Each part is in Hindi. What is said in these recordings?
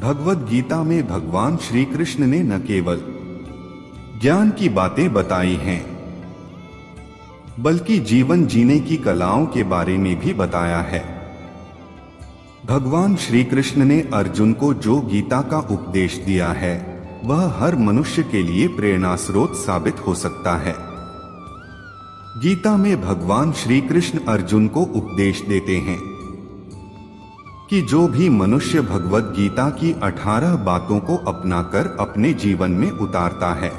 भगवद गीता में भगवान श्री कृष्ण ने न केवल ज्ञान की बातें बताई हैं, बल्कि जीवन जीने की कलाओं के बारे में भी बताया है। भगवान श्री कृष्ण ने अर्जुन को जो गीता का उपदेश दिया है, वह हर मनुष्य के लिए प्रेरणा स्रोत साबित हो सकता है। गीता में भगवान श्री कृष्ण अर्जुन को उपदेश देते हैं कि जो भी मनुष्य भगवद गीता की 18 बातों को अपनाकर अपने जीवन में उतारता है,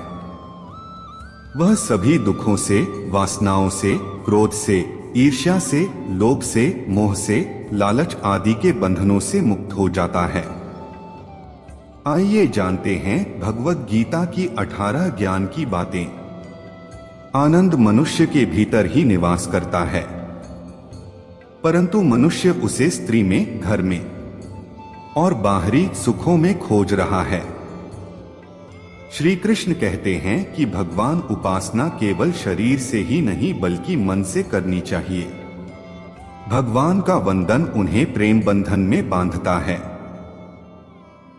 वह सभी दुखों से, वासनाओं से, क्रोध से, ईर्ष्या से, लोभ से, मोह से, लालच आदि के बंधनों से मुक्त हो जाता है। आइए जानते हैं भगवद गीता की 18 ज्ञान की बातें। आनंद मनुष्य के भीतर ही निवास करता है, परंतु मनुष्य उसे स्त्री में, घर में और बाहरी सुखों में खोज रहा है। श्री कृष्ण कहते हैं कि भगवान उपासना केवल शरीर से ही नहीं बल्कि मन से करनी चाहिए। भगवान का वंदन उन्हें प्रेम बंधन में बांधता है।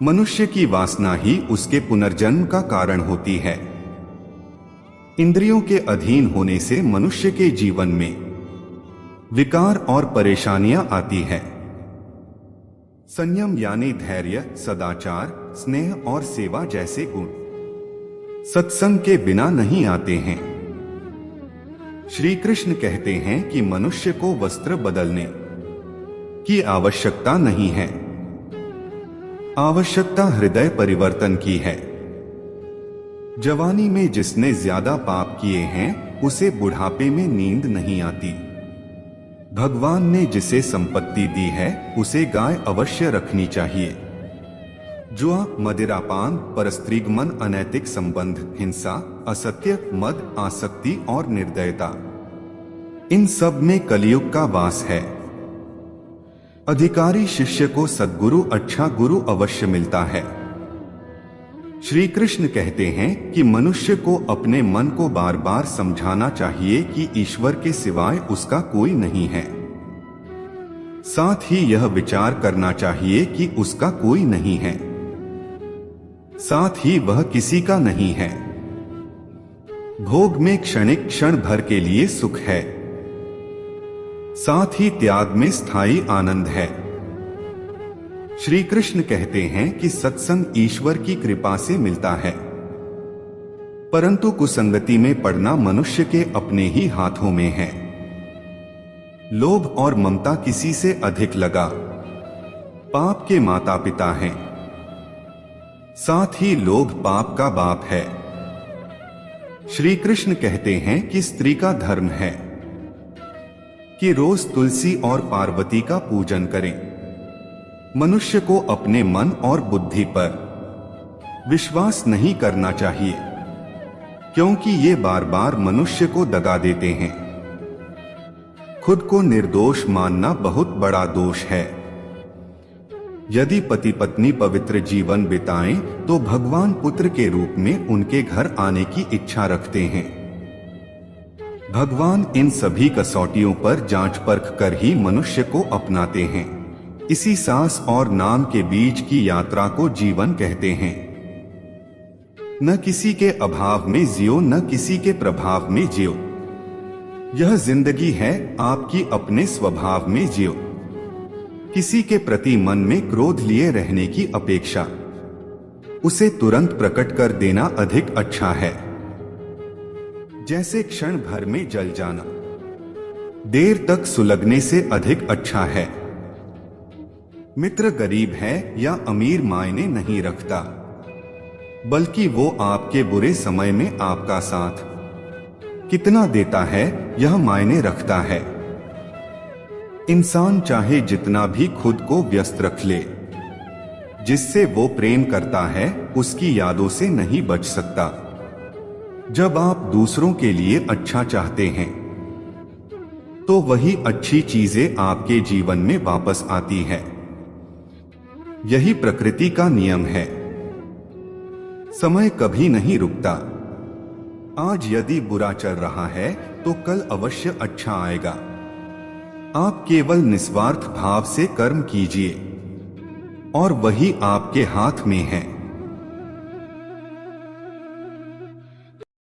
मनुष्य की वासना ही उसके पुनर्जन्म का कारण होती है। इंद्रियों के अधीन होने से मनुष्य के जीवन में विकार और परेशानियां आती है। संयम यानी धैर्य, सदाचार, स्नेह और सेवा जैसे गुण सत्संग के बिना नहीं आते हैं। श्री कृष्ण कहते हैं कि मनुष्य को वस्त्र बदलने की आवश्यकता नहीं है, आवश्यकता हृदय परिवर्तन की है। जवानी में जिसने ज्यादा पाप किए हैं, उसे बुढ़ापे में नींद नहीं आती। भगवान ने जिसे संपत्ति दी है, उसे गाय अवश्य रखनी चाहिए। जुआ, मदिरापान, परस्त्रीगमन, अनैतिक संबंध, हिंसा, असत्य, मद, आसक्ति और निर्दयता, इन सब में कलियुग का वास है। अधिकारी शिष्य को सद्गुरु, अच्छा गुरु अवश्य मिलता है। श्री कृष्ण कहते हैं कि मनुष्य को अपने मन को बार बार समझाना चाहिए कि ईश्वर के सिवाय उसका कोई नहीं है। साथ ही यह विचार करना चाहिए कि उसका कोई नहीं है, साथ ही वह किसी का नहीं है। भोग में क्षणिक क्षण भर के लिए सुख है, साथ ही त्याग में स्थायी आनंद है। श्री कृष्ण कहते हैं कि सत्संग ईश्वर की कृपा से मिलता है, परंतु कुसंगति में पड़ना मनुष्य के अपने ही हाथों में है। लोभ और ममता किसी से अधिक लगा पाप के माता पिता हैं, साथ ही लोभ पाप का बाप है। श्री कृष्ण कहते हैं कि स्त्री का धर्म है कि रोज तुलसी और पार्वती का पूजन करें। मनुष्य को अपने मन और बुद्धि पर विश्वास नहीं करना चाहिए, क्योंकि ये बार बार मनुष्य को दगा देते हैं। खुद को निर्दोष मानना बहुत बड़ा दोष है। यदि पति पत्नी पवित्र जीवन बिताएं, तो भगवान पुत्र के रूप में उनके घर आने की इच्छा रखते हैं। भगवान इन सभी कसौटियों पर जांच परख कर ही मनुष्य को अपनाते हैं। इसी सांस और नाम के बीच की यात्रा को जीवन कहते हैं। न किसी के अभाव में जियो, न किसी के प्रभाव में जियो। यह जिंदगी है, आपकी अपने स्वभाव में जियो। किसी के प्रति मन में क्रोध लिए रहने की अपेक्षा उसे तुरंत प्रकट कर देना अधिक अच्छा है। जैसे क्षण भर में जल जाना देर तक सुलगने से अधिक अच्छा है। मित्र गरीब है या अमीर मायने नहीं रखता, बल्कि वो आपके बुरे समय में आपका साथ कितना देता है, यह मायने रखता है। इंसान चाहे जितना भी खुद को व्यस्त रख ले, जिससे वो प्रेम करता है उसकी यादों से नहीं बच सकता। जब आप दूसरों के लिए अच्छा चाहते हैं, तो वही अच्छी चीजें आपके जीवन में वापस आती है। यही प्रकृति का नियम है। समय कभी नहीं रुकता। आज यदि बुरा चल रहा है, तो कल अवश्य अच्छा आएगा। आप केवल निस्वार्थ भाव से कर्म कीजिए। और वही आपके हाथ में है।